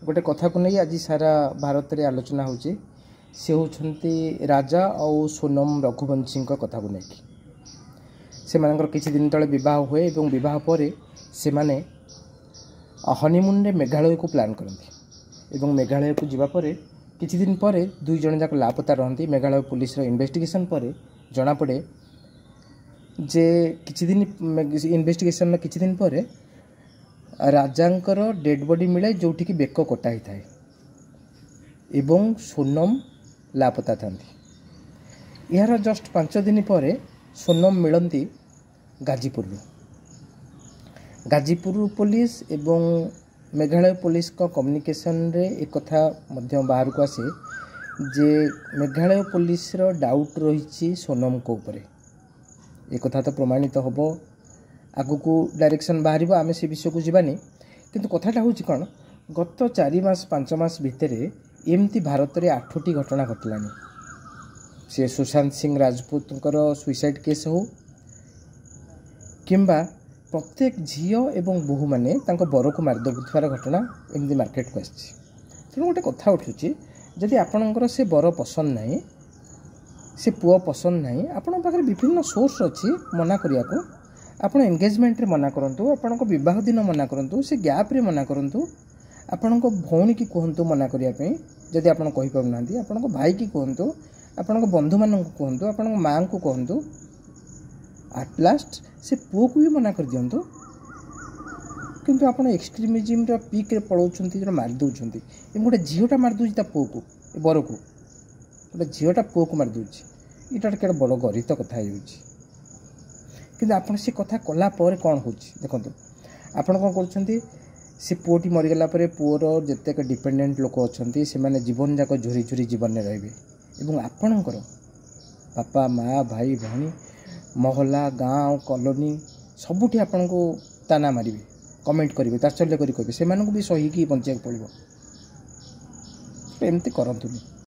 गोटे कथा को नहीं आज सारा भारत में आलोचना हो राजा और सोनम रघुवंशी कथा को लेकिन से मानकर किसी दिन तले विवाह हुए और विवाह पर से माने हनीमून रे मेघालय को प्लान करती और मेघालय को जीवा पर किसी दिन पर दुई जन जाक लापता रहती। मेघालय पुलिस इन्वेस्टिगेशन पर जना पड़े जे किसी दिन इन्वेस्टिगेशन किसी दिन पर राजांकर डेड बॉडी मिले जोठी की बेक कटा ही थाए एवं सोनम लापता था। यार जस्ट 5 दिन पर सोनम मिलती गाजीपुर पुलिस एवं मेघालय पुलिस का कम्युनिकेशन रे एक कथा मध्य बाहर को आसे जे मेघालय पुलिस रो डाउट रही सोनम को ऊपर एक कथा तो प्रमाणित हम आगु को डायरेक्शन बाहर आम से विषय को जीवानी किंतु कथाटा हूँ कौन गत 4 मास 5 मास भितर एमती भारत में 8टी घटना घटलानी। से सुशांत सिंह राजपूत सुइसाइड केस हो किंबा प्रत्येक झील एवं बोहू मैंने बर को मार दौर घटना एमती मार्केट को आसी। तेणु गोटे कथा उठुची जदि आपणकर से बर पसंद नहीं से पुआ पसंद नहीं आपण पाखे विभिन्न सोर्स अच्छी मना करने को आपण एंगेजमेंट रे मना करंतु आपण को विवाह दिन मना करंतु से गैप रे मना करंतु आपण को भौणी की कहंतु मना करिया पे जदि आपण कहि पाउ नांती आपण को भाई की कहंतु आपण को बंधु मानन को कहंतु आपण को मां को कहंतु एट लास्ट से पुओ को भी मना कर दियंतु किंतु आपण एक्सट्रीमिज्म रो पीक रे पळौछंती जरा मार दउछंती ए गोटे झियोटा मार दउछि ता पुओ को बर को गोटे झियोटा पुओ को मार दउछि इटा केडा बड़ गरित कथा होउछि। किंतु आपण से कथा कला पर कौन हो देखो आपण कौन कर से पुओटी मरीगला पुओर जितेक डिपेंडेंट लोक अच्छा से माने जीवन जाक झुरी झुरी जीवन में रे आपणकर बापा माँ भाई भौणी महला गाँव कॉलोनी सबुठी आपण को ताना मारे कमेंट करेंगे तात्सल्य करेंगे से भी सही बचा पड़ो एमती करतुनी।